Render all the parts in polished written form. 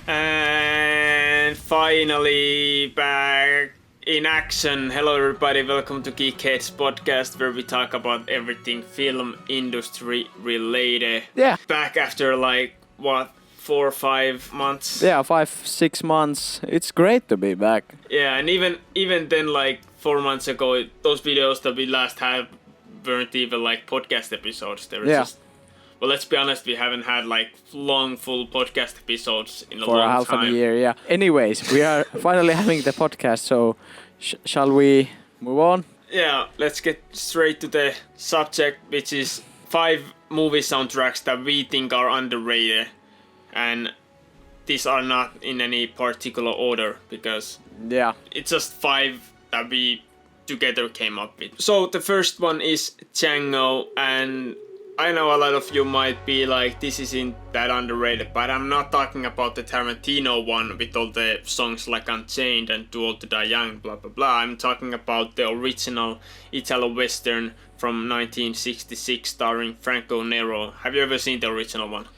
And finally back in action. Hello everybody, welcome to Geekheads podcast where we talk about everything film industry related. Yeah. Back after 4 or 5 months. Yeah, 5-6 months. It's great to be back. Yeah, and even then 4 months ago, those videos that we last had weren't even podcast episodes. They were just... Well, let's be honest, we haven't had long full podcast episodes in a long time. For half a year, yeah. Anyways, we are finally having the podcast, so shall we move on? Yeah, let's get straight to the subject, which is 5 movie soundtracks that we think are underrated. And these are not in any particular order, because it's just 5 that we together came up with. So the first one is Django, and I know a lot of you might be like, this isn't that underrated, but I'm not talking about the Tarantino one with all the songs like Unchained and Too Old to Die Young, blah blah blah. I'm talking about the original Italo-Western from 1966 starring Franco Nero. Have you ever seen the original one?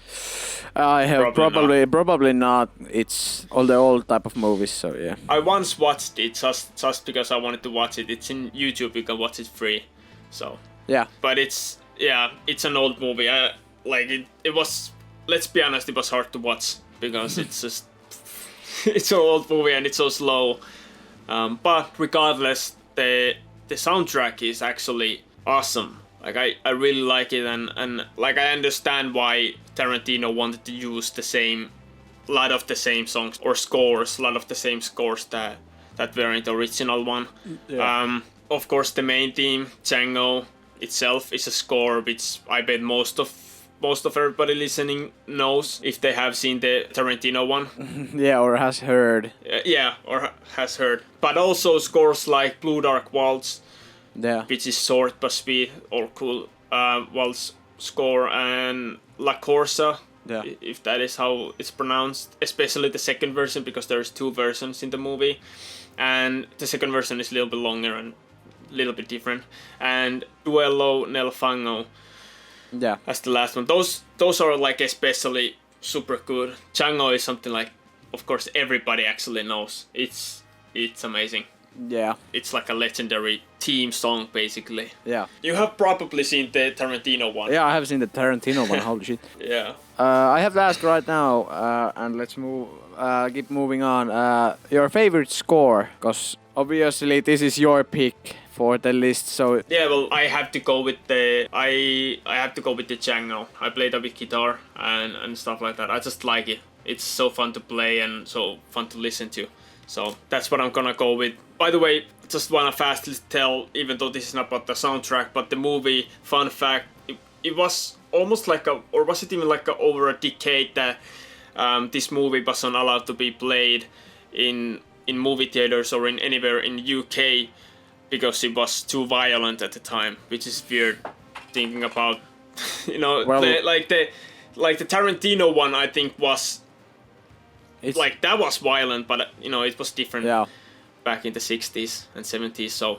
I have probably not. It's all the old type of movies, so yeah. I once watched it just because I wanted to watch it. It's in YouTube, you can watch it free. So yeah. But it's an old movie. It was, let's be honest, it was hard to watch because it's just it's an old movie and it's so slow. But regardless, the soundtrack is actually awesome. I really like it, and I understand why Tarantino wanted to use a lot of the same songs or scores, a lot of the same scores that were in the original one. Yeah. Of course, the main theme, Django itself, is a score which I bet most of everybody listening knows if they have seen the Tarantino one. Yeah, or has heard. Or has heard. But also scores like Blue Dark Waltz, which is short but sweet or cool waltz score, and La Corsa, if that is how it's pronounced, especially the second version, because there's 2 versions in the movie, and the second version is a little bit longer and a little bit different. And Duello nel Fango as the last one. Those are especially super good. Django is something of course everybody actually knows. It's amazing. Yeah. It's like a legendary theme song, basically. Yeah. You have probably seen the Tarantino one. Yeah, I have seen the Tarantino one. Holy shit. Yeah. I have to ask right now, and let's keep moving on. Your favorite score, because obviously this is your pick for the list. So yeah, well, I have to go with the Django. I play that with guitar and stuff like that. I just like it. It's so fun to play and so fun to listen to. So that's what I'm gonna go with. By the way, just wanna fastly tell, even though this is not about the soundtrack, but the movie, fun fact, it was almost or was it even over a decade that this movie wasn't allowed to be played in movie theaters or in anywhere in UK because it was too violent at the time, which is weird thinking about. The Tarantino one, I think was. That was violent, but it was different back in the 60s and 70s. So,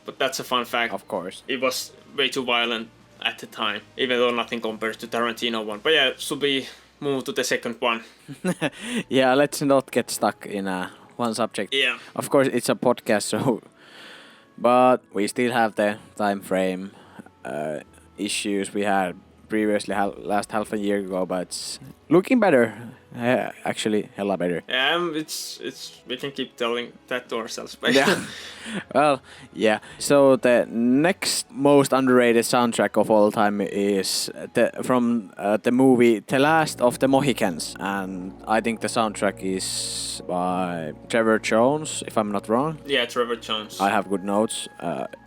but that's a fun fact. Of course, it was way too violent at the time, even though nothing compares to Tarantino one. But yeah, should we move to the second one? Yeah, let's not get stuck in one subject. Yeah, of course it's a podcast, so but we still have the time frame issues we had previously last half a year ago, but it's looking better. Actually, hella better. It's we can keep telling that to ourselves. But yeah. Well, yeah. So the next most underrated soundtrack of all time is from the movie The Last of the Mohicans, and I think the soundtrack is by Trevor Jones, if I'm not wrong. Yeah, Trevor Jones. I have good notes.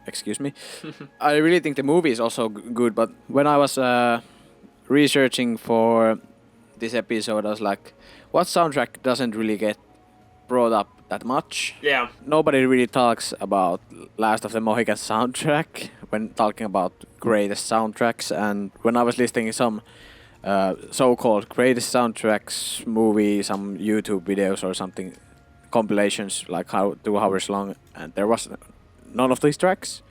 Excuse me. I really think the movie is also good, but when I was researching for this episode, I was like, what soundtrack doesn't really get brought up that much? Yeah. Nobody really talks about Last of the Mohicans soundtrack when talking about greatest soundtracks, and when I was listing some so-called greatest soundtracks movie, some YouTube videos or something, compilations 2 hours long, and there was none of these tracks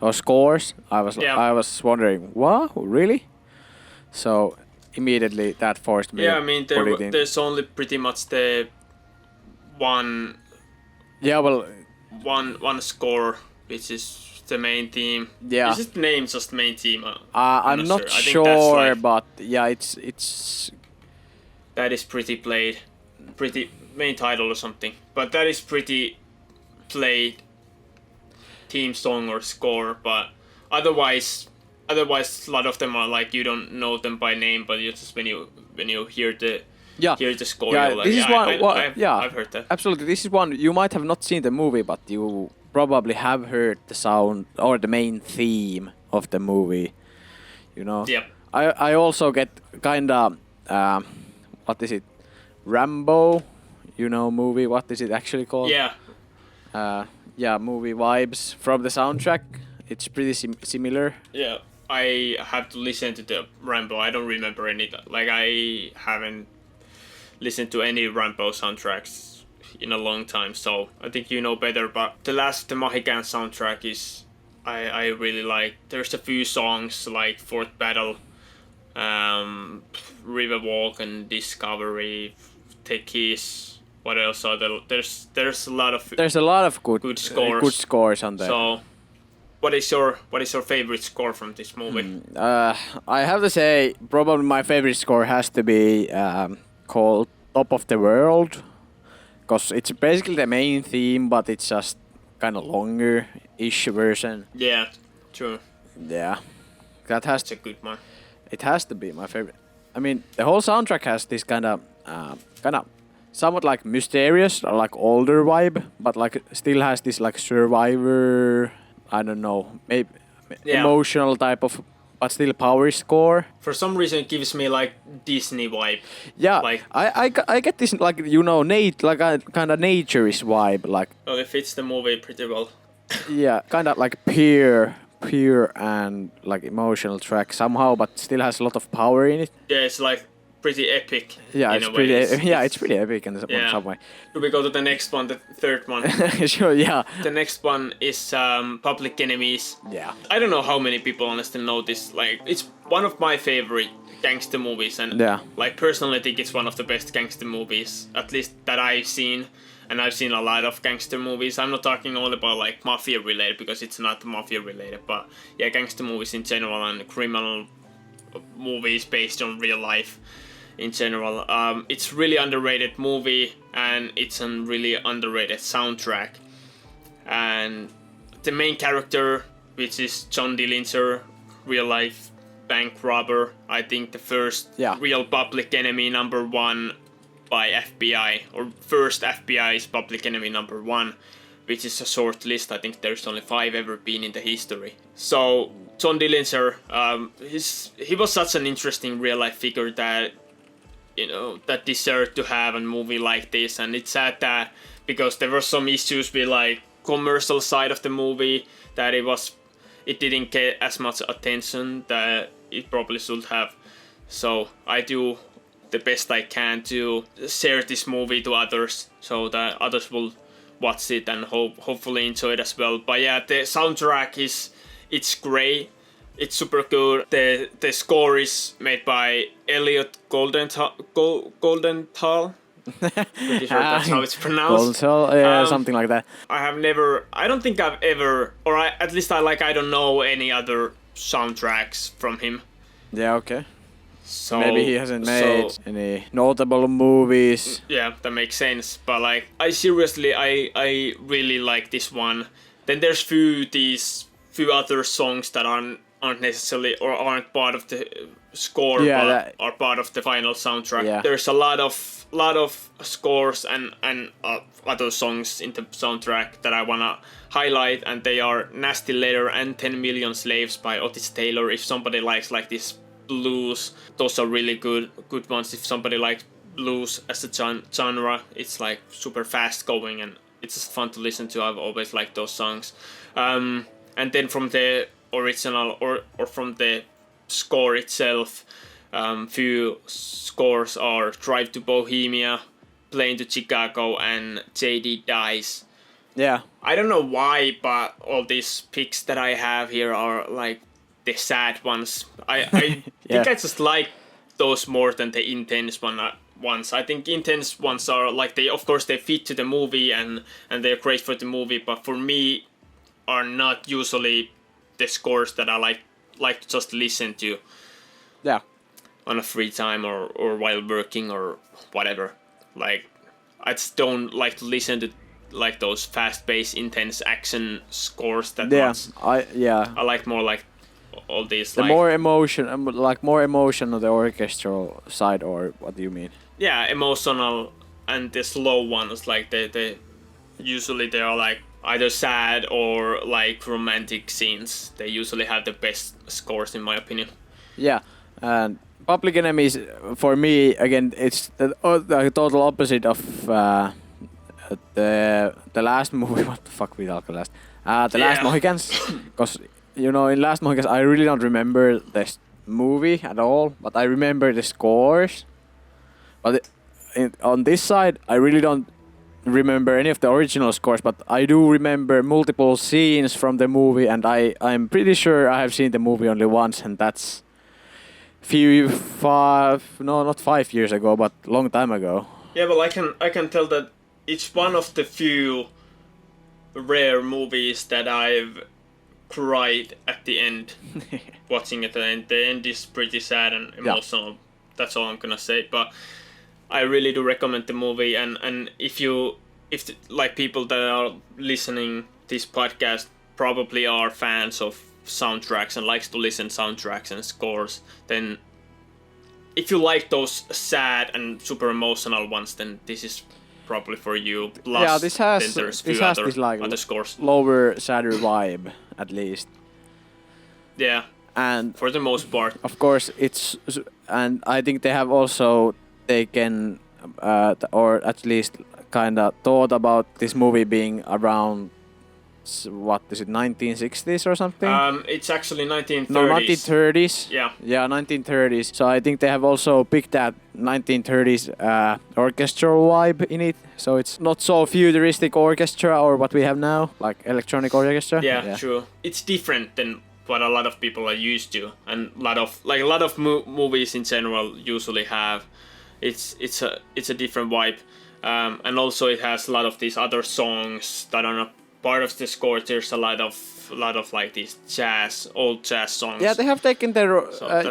or scores. I was wondering, what, really? So immediately that forced me Yeah, to I mean put it in. there's only pretty much the one Yeah, well, one score, which is the main theme. yeah. Is it named just main theme? I'm not I think that's sure, like but yeah, it's that is pretty played, pretty main title or something. But that is pretty played theme song or score. But otherwise a lot of them are like you don't know them by name, but you just when you hear the yeah. hear the score, Yeah, you're like, this is one. Yeah, I've heard that. absolutely. This is one you might have not seen the movie, but you probably have heard the sound or the main theme of the movie. You know. Yep. I also get kinda what is it, Rambo? You know, movie. What is it actually called? Yeah. Yeah, movie vibes from the soundtrack. It's pretty similar. Yeah. I have to listen to the Rambo. I don't remember any. Like I haven't listened to any Rambo soundtracks in a long time, so I think you know better. But the Mohican soundtrack is I really like. There's a few songs like Fourth Battle, River Walk and Discovery, Take Keys. What else are there? There's a lot of Good scores. Good scores on there. So, what is your favorite score from this movie? I have to say, probably my favorite score has to be called Top of the World, because it's basically the main theme, but it's just kind of longer-ish version. Yeah, true. Yeah, that has It's a good one. it has to be my favorite. I mean, the whole soundtrack has this kind of somewhat like mysterious or like older vibe, but like still has this like survivor. I don't know, maybe Yeah. emotional type of, but still power score. For some reason, it gives me like Disney vibe. Yeah, Like- I get this like like a kind of naturist vibe, like Well, it fits the movie pretty well. yeah, kind of like pure and like emotional track somehow, but still has a lot of power in it. Yeah, it's like pretty epic. Yeah, in it's a way. pretty. It's pretty epic in Yeah. some way. Do we go to the next one, the third one? Sure, yeah, The next one is Public Enemies. yeah, I don't know how many people honestly know this. Like, it's one of my favorite gangster movies, and Yeah. like personally, I think it's one of the best gangster movies, at least that I've seen. And I've seen a lot of gangster movies. I'm not talking only about like mafia related, because it's not mafia related, but yeah, gangster movies in general and criminal movies based on real life in general. It's really underrated movie, and it's a really underrated soundtrack. And the main character, which is John Dillinger, real life bank robber, I think the first Yeah. real Public Enemy #1 by FBI, or first FBI's Public Enemy #1, which is a short list. I think there's only 5 ever been in the history. So John Dillinger, he was such an interesting real life figure that that deserved to have a movie like this. And it's sad that because there were some issues with like commercial side of the movie, that it didn't get as much attention that it probably should have. So I do the best I can to share this movie to others, so that others will watch it and hopefully enjoy it as well. But yeah, the soundtrack it's great. It's super good. The score is made by Elliot Goldenthal. Pretty sure that's how it's pronounced. Something like that. I don't think I've ever, or at least I don't know any other soundtracks from him. Yeah, okay. So Maybe he hasn't made any notable movies. Yeah, that makes sense. But like, I really like this one. Then there's few other songs that aren't necessarily or aren't part of the score, but are part of the final soundtrack. Yeah. There's a lot of scores and other songs in the soundtrack that I wanna highlight, and they are Nasty Letter and 10 Million Slaves by Otis Taylor. If somebody likes like this blues, those are really good ones. If somebody likes blues as a genre, it's like super fast going and it's just fun to listen to. I've always liked those songs. And then from the original or from the score itself, few scores are Drive to Bohemia, Plane to Chicago, and JD Dies. Yeah. I don't know why, but all these picks that I have here are like the sad ones. I Yeah. think I just like those more than the intense ones. I think intense ones are like of course they fit to the movie and they're great for the movie, but for me are not usually the scores that I like to just listen to. Yeah. On a free time or while working or whatever. Like I just don't like to listen to like those fast-paced, intense action scores that much. I like more like all these more emotion, more emotion on the orchestral side, or what do you mean? Yeah, emotional and the slow ones, like they usually they are like either sad or like romantic scenes. They usually have the best scores in my opinion. Yeah, and Public Enemies for me again it's the total opposite of the last movie. What the fuck we talked last? Last Mohicans, because you know in Last Mohicans I really don't remember this movie at all, but I remember the scores. But on this side, I really don't remember any of the original scores, but I do remember multiple scenes from the movie, and I'm pretty sure I have seen the movie only once, and that's not 5 years ago, but long time ago. Yeah, well, I can tell that it's one of the few rare movies that I've cried at the end watching it, and the end is pretty sad and emotional. Yeah. That's all I'm gonna say, but I really do recommend the movie, and if like people that are listening this podcast probably are fans of soundtracks and likes to listen soundtracks and scores, then if you like those sad and super emotional ones, then this is probably for you. Plus, this has this like other scores. Lower, sadder vibe at least. Yeah, and for the most part, of course, and I think they have also taken or at least kind of thought about this movie being around what is it, 1960s or something? It's actually 1930s. No, 1930s. Yeah. Yeah, 1930s. So I think they have also picked that 1930s orchestral vibe in it. So it's not so futuristic orchestra or what we have now, like electronic orchestra. Yeah, true. It's different than what a lot of people are used to, and a lot of movies in general usually have. It's a different vibe, and also it has a lot of these other songs that are not part of the score. There's a lot of like these old jazz songs. Yeah, they have taken their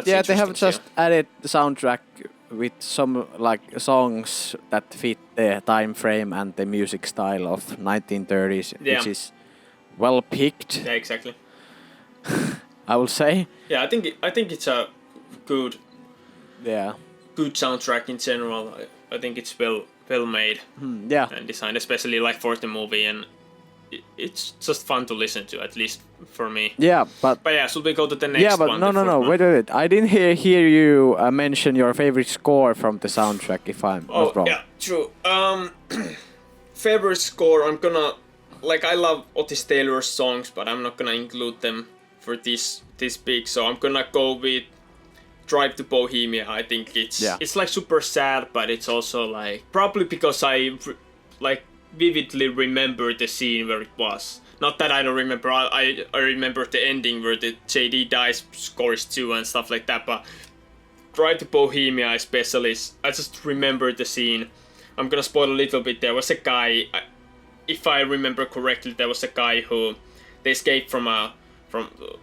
they have just added the soundtrack with some like songs that fit the time frame and the music style of 1930s, which is well picked. Yeah, exactly. I will say. Yeah, I think it's a good. Yeah. Good soundtrack in general. I think it's well made. And designed, especially like for the movie, and it's just fun to listen to, at least for me. Yeah, but yeah, should we go to the next one? Yeah, but no, wait. I didn't hear you mention your favorite score from the soundtrack, if I'm not wrong. Yeah, true. Favorite score, I'm gonna I love Otis Taylor's songs, but I'm not gonna include them for this big. So I'm gonna go with Drive to Bohemia. I think it's like super sad, but it's also like probably because I vividly remember the scene where it was. Not that I don't remember. I remember the ending where the JD dies, scores 2 and stuff like that. But Drive to Bohemia especially, I just remember the scene. I'm gonna spoil a little bit. There was a guy, if I remember correctly, there was a guy who they escaped from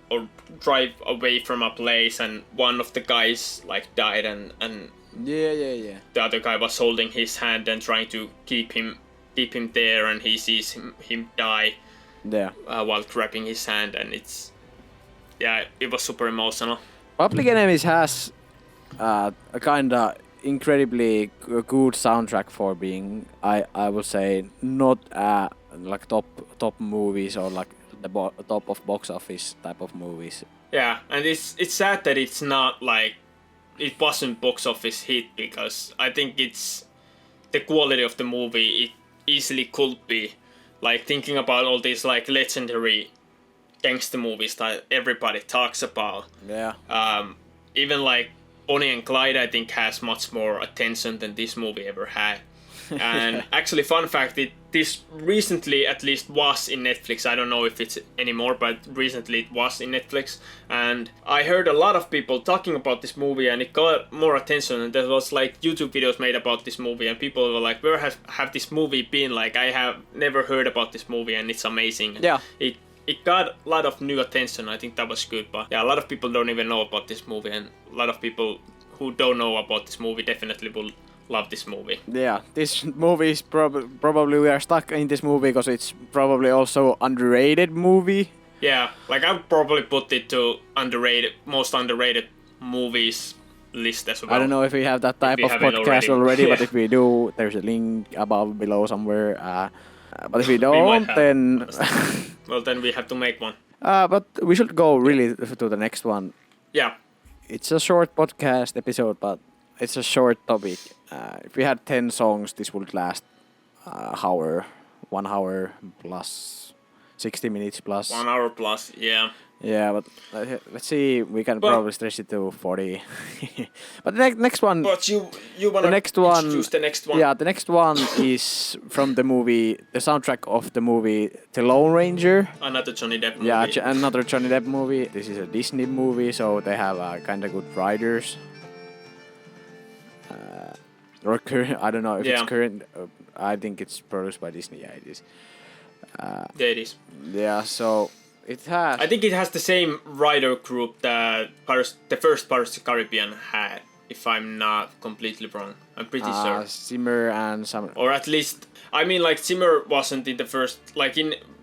or drive away from a place, and one of the guys died, and the other guy was holding his hand and trying to keep him there, and he sees him die while grabbing his hand, and it was super emotional. Public Enemies has a kind of incredibly good soundtrack for being I would say not like top movies or like the top of box office type of movies. Yeah, and it's sad that it's not it wasn't box office hit, because I think it's the quality of the movie. It easily could be, thinking about all these legendary gangster movies that everybody talks about. Yeah. Even Bonnie and Clyde, I think, has much more attention than this movie ever had. And actually, fun fact, this recently at least was in Netflix. I don't know if it's anymore, but recently it was in Netflix. And I heard a lot of people talking about this movie, and it got more attention. And there was like YouTube videos made about this movie, and people were like, "Where have this movie been? Like, I have never heard about this movie, and it's amazing." And Yeah. It got a lot of new attention. I think that was good. But yeah, a lot of people don't even know about this movie, and a lot of people who don't know about this movie definitely will love this movie. Yeah, this movie is probably we are stuck in this movie because it's probably also underrated movie. Yeah, like I would probably put it to most underrated movies list as well. I don't know if we have that type we of haven't podcast already. already, but Yeah. if we do, there's a link above below somewhere. But if we We don't, might have, then well, then we have to make one. but we should go really to the next one. Yeah, It's a short podcast episode, but it's a short topic. If we had 10 songs, this would last hour, 1 hour plus, 60 minutes plus. 1 hour plus. Yeah. Yeah, but let's see. We can But- probably stretch it to 40. But the next one. But you wanna The next one- introduce the next one? Yeah, the next one is from the movie, the soundtrack of the movie The Lone Ranger. Another Johnny Depp movie. Yeah, another Johnny Depp movie. This is a Disney movie, so they have kind of good writers. Or current, I don't know if Yeah. it's current. I think it's produced by Disney. Yeah, it is. There it is. Yeah, so it has. I think it has the same writer group that the first Pirates of the Caribbean had, if I'm not completely wrong. I'm pretty sure. Zimmer and some. Or at least, I mean, like, Zimmer wasn't in the first, like,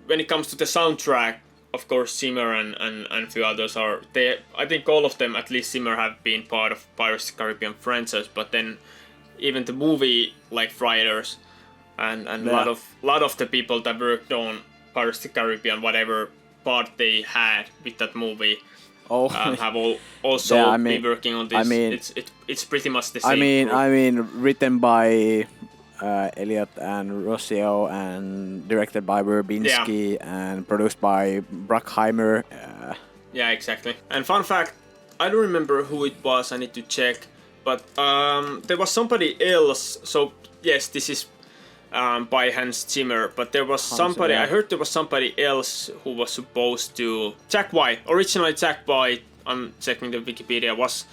when it comes to the soundtrack, of course, Zimmer and a few others are, I think all of them, at least Zimmer, have been part of Pirates of the Caribbean franchise, but then even the movie, like, writers and Yeah. lot of the people that worked on Pirates of the Caribbean, whatever part they had with that movie, Oh, have also Yeah, I mean- been working on this. I mean- it's pretty much the same. I group. mean, written by Elliot and Rossio and directed by Verbinski and produced by Bruckheimer. Yeah, exactly. And fun fact, I don't remember who it was. I need to check. But there was somebody else. So yes, this is by Hans Zimmer. But there was somebody. yeah. I heard there was somebody else who was supposed to. Jack White. Originally, Jack White. I'm checking the Wikipedia. Was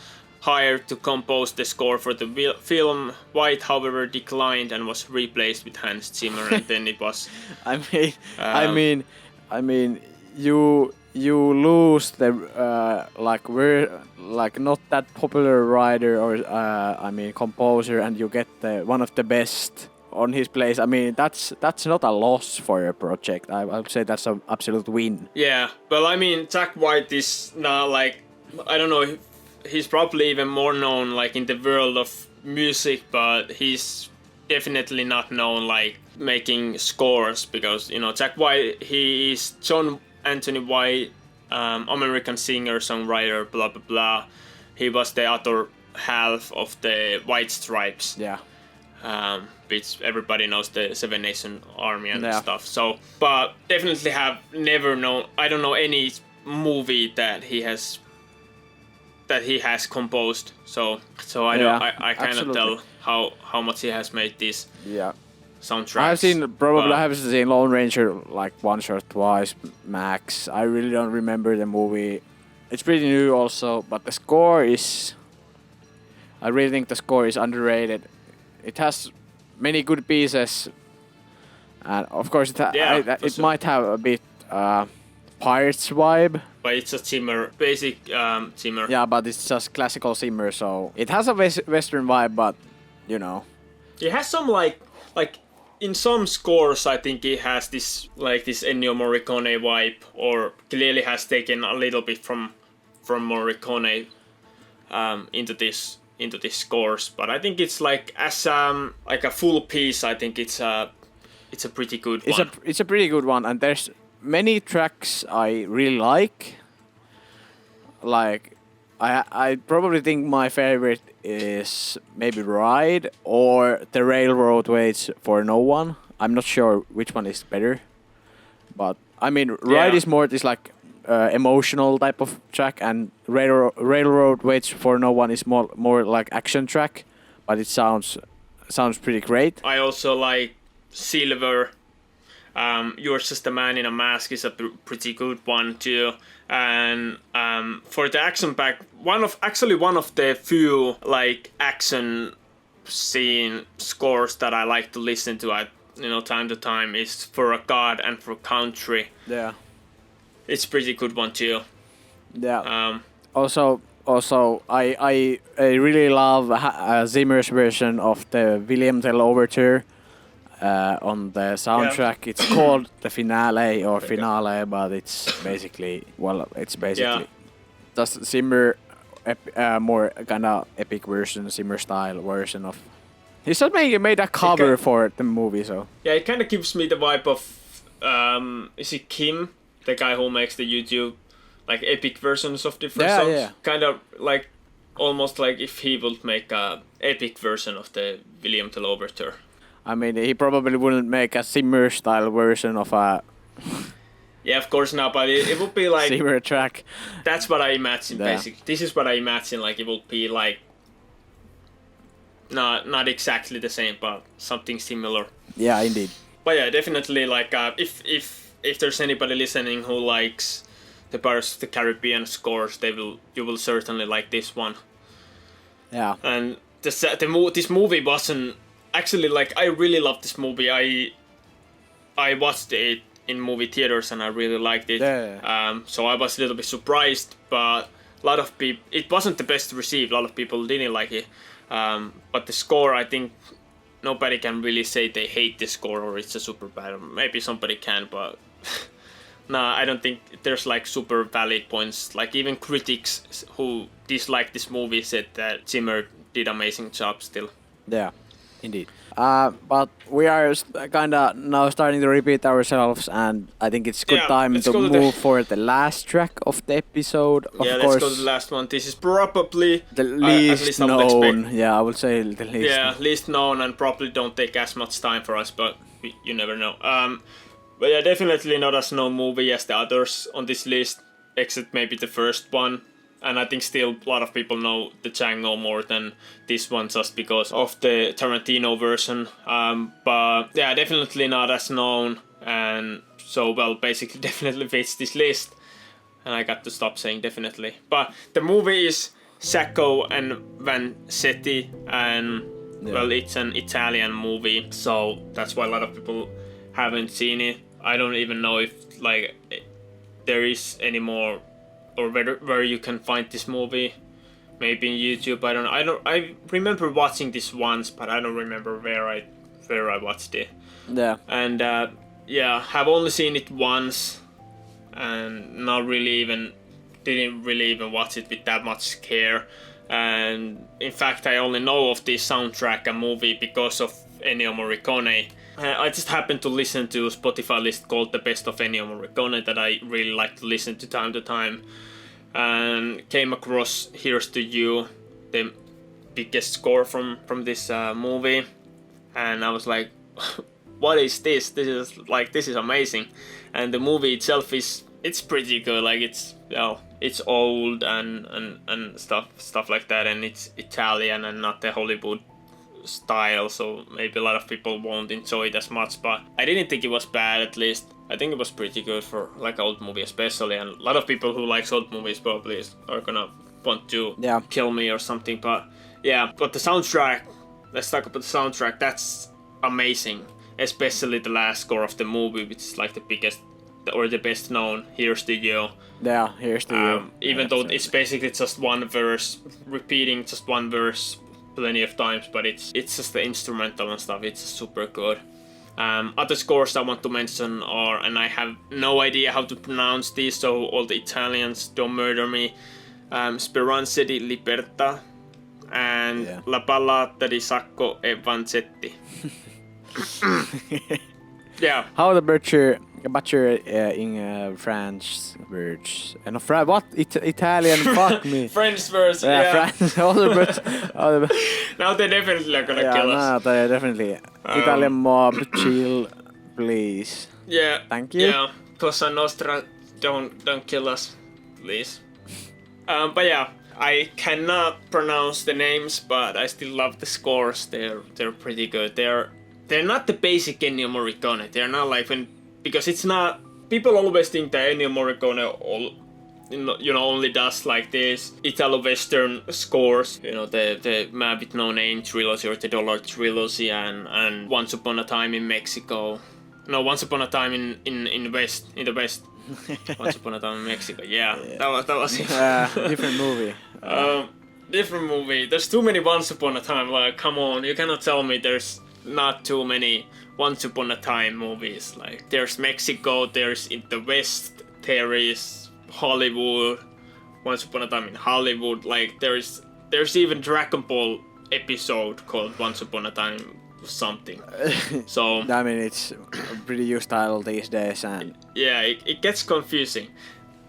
hired to compose the score for the film. White, however, declined and was replaced with Hans Zimmer. And then it was. I mean, you lose the like not that popular writer or composer, and you get one of the best on his place. I mean, that's not a loss for your project. I would say that's an absolute win. Yeah, well, I mean, Jack White is not like, I don't know, he's probably even more known like in the world of music, but he's definitely not known like making scores, because, you know, Jack White, he is John Anthony White, American singer, songwriter, blah blah blah. He was the other half of the White Stripes. Yeah. Which everybody knows, the Seven Nation Army and Yeah. stuff. So, but definitely have never known. I don't know any movie that he has composed. So I don't. Yeah, I cannot absolutely. tell how much he has made these Yeah. soundtracks. I but- have seen Lone Ranger like once or twice max. I really don't remember the movie. It's pretty new also, but the score is. I really think the score is underrated. It has many good pieces, and of course it Yeah, for it sure. might have a bit Pirates vibe. But it's a Zimmer, basic Zimmer. Yeah, but it's just classical Zimmer, so it has a Western vibe, but you know. It has some like in some scores, I think it has this Ennio Morricone vibe, or clearly has taken a little bit from Morricone into this scores. But I think it's like as like a full piece. I think it's a pretty good one. It's a pretty good one, and there's many tracks I really like. Like, I probably think my favorite is maybe Ride or The Railroad Waits for No One. I'm not sure which one is better, but I mean, Ride Yeah. is more this like emotional type of track, and Railroad Waits for No One is more like action track, but it sounds pretty great. I also like Silver You're Just a Man in a Mask is a pretty good one too. And for the action pack, one of the few like action scene scores that I like to listen to at time to time is For a God and For Country. Yeah. It's pretty good one too. Yeah. Also, I really love Zimmer's version of the William Tell Overture on the soundtrack. Yeah. It's called the Finale or Finale, but it's basically just Zimmer, more kind of epic version, Zimmer style version of. He's just made a cover for the movie, so. Yeah, it kind of gives me the vibe of is it Kim, the guy who makes the YouTube like epic versions of different songs? Yeah. Kind of like almost like if he would make a epic version of the William Tell Overture. I mean, he probably wouldn't make a Zimmer style version of a. Yeah, of course not, but it would be like Zimmer track. That's what I imagine. Yeah. Basically, this is what I imagine. Like it would be like not exactly the same, but something similar. Yeah, indeed. But yeah, definitely like if there's anybody listening who likes the Pirates of the Caribbean scores, you will certainly like this one. Yeah. And this movie wasn't actually like I really loved this movie. I watched it in movie theaters and I really liked it. Yeah. So I was a little bit surprised, but a lot of people it wasn't the best received. A lot of people didn't like it. But the score, I think nobody can really say they hate the score or it's a super bad. Maybe somebody can, but. Nah, I don't think there's like super valid points. Like even critics who dislike this movie said that Zimmer did amazing job still. Yeah, indeed. But we are kind of now starting to repeat ourselves, and I think it's good time to move for the last track of the episode. Of course, let's go to the last one. This is probably the least known. Yeah, I would say the least. Yeah, least known, and probably don't take as much time for us, but you never know. But yeah, definitely not as known movie as the others on this list, except maybe the first one. And I think still a lot of people know the Django more than this one just because of the Tarantino version. But yeah, definitely not as known. And so, well, basically definitely fits this list. And I got to stop saying definitely. But the movie is Sacco and Vanzetti. And, well, it's an Italian movie. So that's why a lot of people haven't seen it. I don't even know if like there is any more or where you can find this movie. Maybe in YouTube. I remember watching this once, but I don't remember where I watched it. Yeah. And have only seen it once, and didn't really even watch it with that much care. And in fact, I only know of this soundtrack and movie because of Ennio Morricone. I just happened to listen to a Spotify list called The Best of Ennio Morricone that I really like to listen to time, and came across Here's to You, the biggest score from this movie, and I was like, what is this? This is amazing. And the movie itself it's pretty good. Like it's old and stuff like that, and it's Italian and not the Hollywood style, so maybe a lot of people won't enjoy it as much, but I didn't think it was bad. At least I think it was pretty good for like old movie especially, and a lot of people who likes old movies probably are gonna want to kill me or something, but the soundtrack, let's talk about the soundtrack. That's amazing, especially the last score of the movie, which is like the biggest or the best known, Here's to You. Yeah, Here's to You. Even though it's basically just one verse, repeating just one verse plenty of times, but it's just the instrumental and stuff. It's super good. Other scores I want to mention are, and I have no idea how to pronounce these, so all the Italians don't murder me. Speranza di Libertà and La Ballata di Sacco e Vanzetti. Yeah. How the butcher in French words and what Italian? Fuck me. French words. Yeah. French. Now they definitely are gonna kill us. No, they definitely. Italian mob, chill, please. Yeah. Thank you. Yeah. Cosa Nostra, don't kill us, please. But yeah, I cannot pronounce the names, but I still love the scores. They're pretty good. They're not the basic Ennio Morricone. They're not like when because it's not. People always think that Ennio Morricone only does like this Italo-Western scores, the Man with No Name trilogy or the Dollar trilogy and Once Upon a Time in Mexico. No, Once Upon a Time in the West. Once Upon a Time in Mexico. Yeah. That was it. Different movie. Different movie. There's too many Once Upon a Time. Like, come on, you cannot tell me there's not too many Once Upon a Time movies. Like, there's Mexico, there's in the West, there is Hollywood, Once Upon a Time in Hollywood. Like, there's even Dragon Ball episode called Once Upon a Time something. So I mean, it's a pretty used title these days, and yeah, it gets confusing.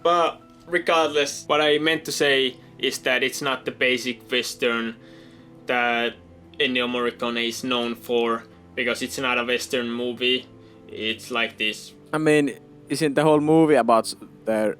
But regardless, what I meant to say is that it's not the basic Western that Ennio Morricone is known for, because it's not a Western movie. It's like this. I mean, isn't the whole movie about the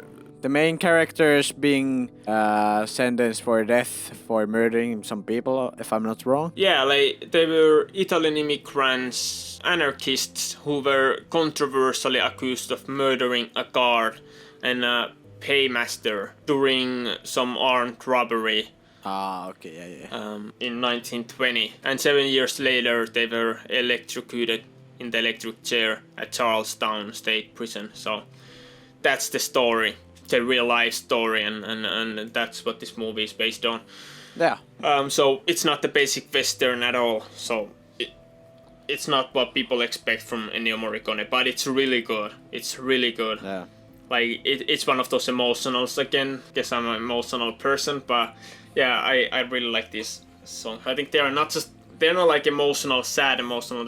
main characters being sentenced for death for murdering some people, if I'm not wrong? Yeah, like they were Italian immigrants, anarchists who were controversially accused of murdering a guard and a paymaster during some armed robbery. Ah, okay, yeah. In 1920, and 7 years later they were electrocuted in the electric chair at Charlestown State Prison. So that's the story, the real life story, and that's what this movie is based on. Yeah. So it's not the basic Western at all. So it's not what people expect from Ennio Morricone, but it's really good. It's really good. Yeah. Like it's one of those emotionals again. Guess I'm an emotional person, but yeah, I really like this song. I think they're not like emotional, sad emotional.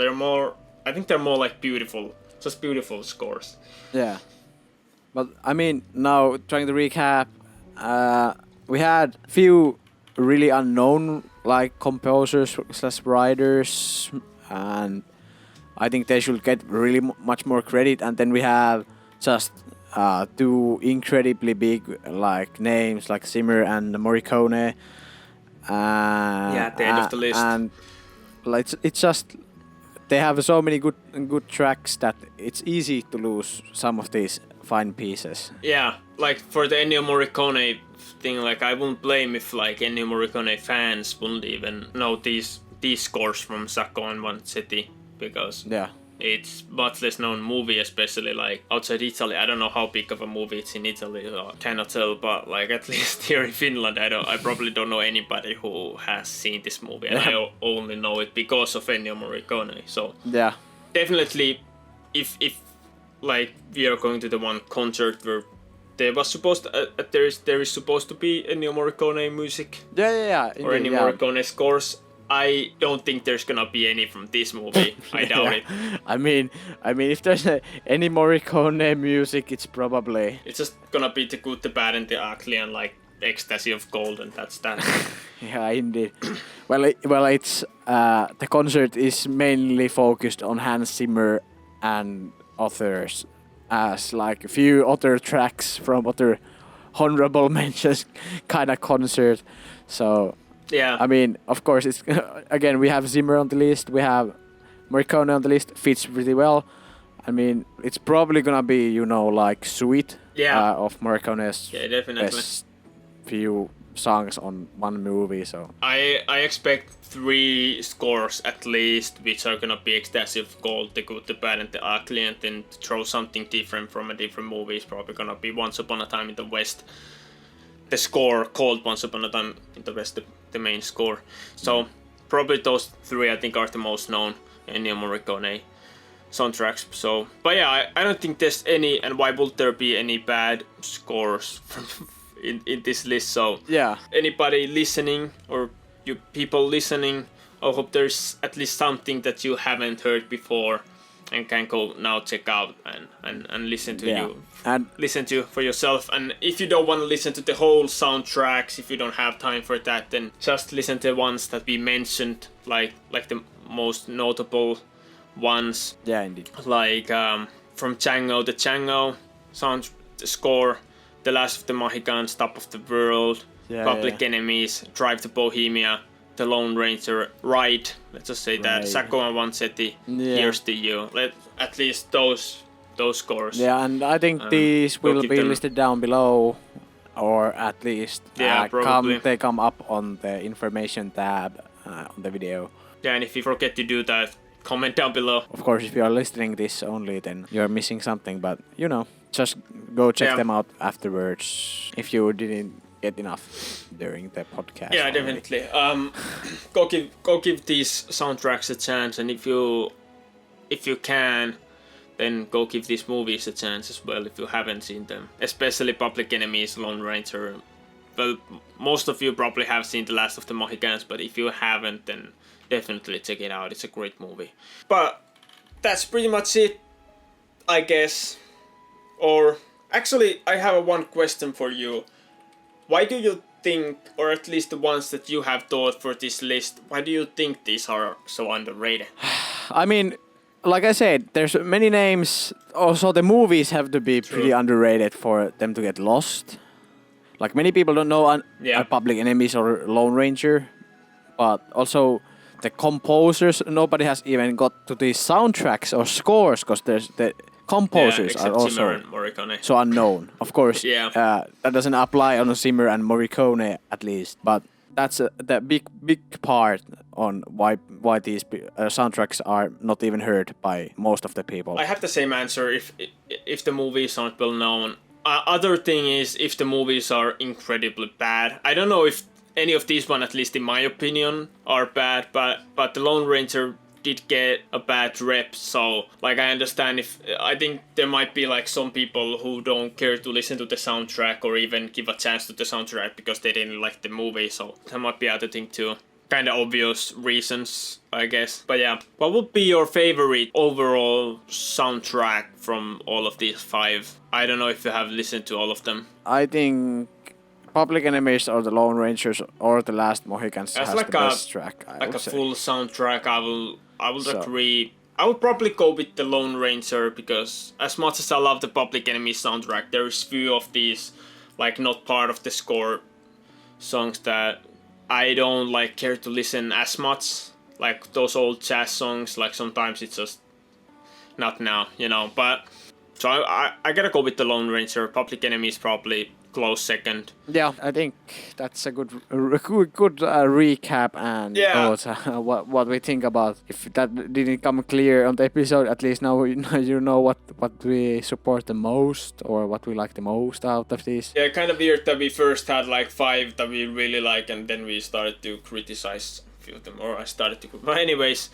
I think they're more like beautiful, just beautiful scores. Yeah. But I mean, now trying to recap, we had few really unknown like composers / writers, and I think they should get really much more credit. And then we have just two incredibly big like names like Zimmer and Morricone. At the end of the list. And like it's just they have so many good tracks that it's easy to lose some of these fine pieces. Yeah, like for the Ennio Morricone thing, like I wouldn't blame if like Ennio Morricone fans wouldn't even know these scores from Sacco and Vanzetti, because yeah, it's much less known movie, especially like outside Italy. I don't know how big of a movie it's in Italy, so I cannot tell, but like at least here in Finland, I probably don't know anybody who has seen this movie, and I only know it because of Ennio Morricone. So yeah, definitely, if like we are going to the one concert where there was supposed to, there is supposed to be Ennio Morricone music, yeah, or Ennio Morricone scores. I don't think there's gonna be any from this movie. I doubt it. I mean, if there's any Morricone music, it's just gonna be the Good, the Bad, and the Ugly, and like Ecstasy of Gold, and that's that. Yeah, indeed. Well, it's the concert is mainly focused on Hans Zimmer and others, as like a few other tracks from other honorable mentions kind of concert. So yeah, I mean, of course, it's again we have Zimmer on the list, we have Morricone on the list, fits pretty well. I mean, it's probably gonna be like Sweet of Morricone's best few songs on one movie. So I expect 3 scores at least, which are gonna be Ecstasy of Gold, The Good, the Bad, and the Ugly, and then to throw something different from a different movie is probably gonna be Once Upon a Time in the West. The score called Once Upon a Time in the West, the main score. So probably those 3 I think are the most known Ennio Morricone soundtracks. So, but yeah, I don't think there's any, and why would there be any bad scores in this list? So yeah, anybody listening, or you people listening, I hope there's at least something that you haven't heard before and can go now check out and listen to you and listen to for yourself. And if you don't want to listen to the whole soundtracks, if you don't have time for that, then just listen to the ones that we mentioned, like the most notable ones. Yeah, indeed. Like from Django, the Django sound score, The Last of the Mohicans, Top of the World, Public Enemies, Drive to Bohemia, The Lone Ranger, Ride, let's just say that, Sacco and Vanzetti, Here's to You. At least those those scores. Yeah, and I think these will be listed down below, or at least probably. They come up on the information tab on the video. Yeah, and if you forget to do that, comment down below. Of course, if you are listening this only, then you're missing something, but just go check them out afterwards if you didn't get enough during the podcast. Yeah, already. definitely. Go give these soundtracks a chance, and if you can, then go give these movies a chance as well if you haven't seen them. Especially Public Enemy's Lone Ranger. Well, most of you probably have seen The Last of the Mohicans, but if you haven't, then definitely check it out. It's a great movie. But that's pretty much it, I guess. Or actually, I have one question for you. Why do you think, or at least the ones that you have thought for this list, why do you think these are so underrated? I mean, like I said, there's many names. Also, the movies have to be pretty underrated for them to get lost. Like, many people don't know Public Enemies or Lone Ranger, but also the composers, nobody has even got to the soundtracks or scores, because there's the composers are also so unknown. Of course, that doesn't apply on Zimmer and Morricone at least, but that's the big part on why these soundtracks are not even heard by most of the people. I have the same answer if the movies aren't well known. Other thing is if the movies are incredibly bad. I don't know if any of these one, at least in my opinion, are bad, but the Lone Ranger did get a bad rep, so like I understand I think there might be like some people who don't care to listen to the soundtrack or even give a chance to the soundtrack because they didn't like the movie, so that might be other thing too. Kind of obvious reasons, I guess. But yeah, what would be your favorite overall soundtrack from all of these 5? I don't know if you have listened to all of them. I think Public Enemies or the Lone Rangers or the Last Mohicans has like the best track. Like a full soundtrack, I would agree. I would probably go with the Lone Ranger because as much as I love the Public Enemy soundtrack, there is few of these like not part of the score songs that I don't like care to listen as much. Like those old jazz songs, like sometimes it's just not now, But so I gotta go with the Lone Ranger. Public Enemy is probably close second. Yeah, I think that's a good recap and what we think about. If that didn't come clear on the episode, at least now you know what we support the most or what we like the most out of these. Yeah, kind of weird that we first had like 5 that we really like and then we started to criticize a few of them, or I started to. But anyways,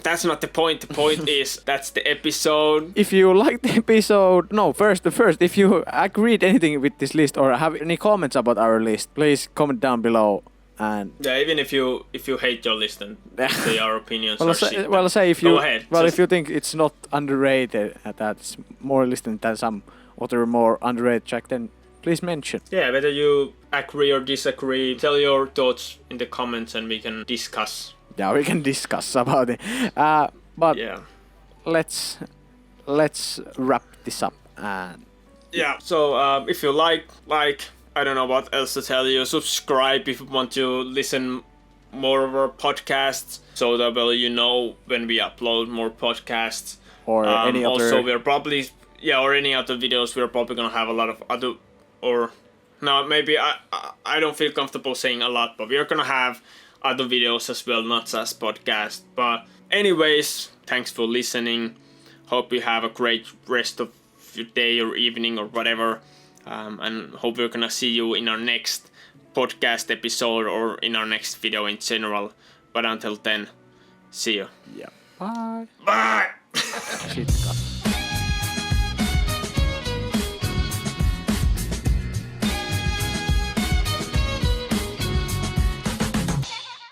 that's not the point. The point is that's the episode. If you like the episode, first, if you agreed anything with this list or have any comments about our list, please comment down below. And even if you hate your list and say our opinions if you think it's not underrated, that's more listened than some other more underrated track, then please mention. Yeah, whether you agree or disagree, tell your thoughts in the comments and we can discuss. Yeah, we can discuss about it. But let's wrap this up. And so if you like, I don't know what else to tell you. Subscribe if you want to listen more of our podcasts, so that when we upload more podcasts. Or any other. Also, we're probably or any other videos. We're probably gonna have a lot of other maybe I don't feel comfortable saying a lot, but we're gonna have other videos as well, not just podcast. But anyways, thanks for listening. Hope you have a great rest of your day or evening or whatever. And hope we're gonna see you in our next podcast episode or in our next video in general. But until then, see you. Yeah. Bye. Bye. Shit.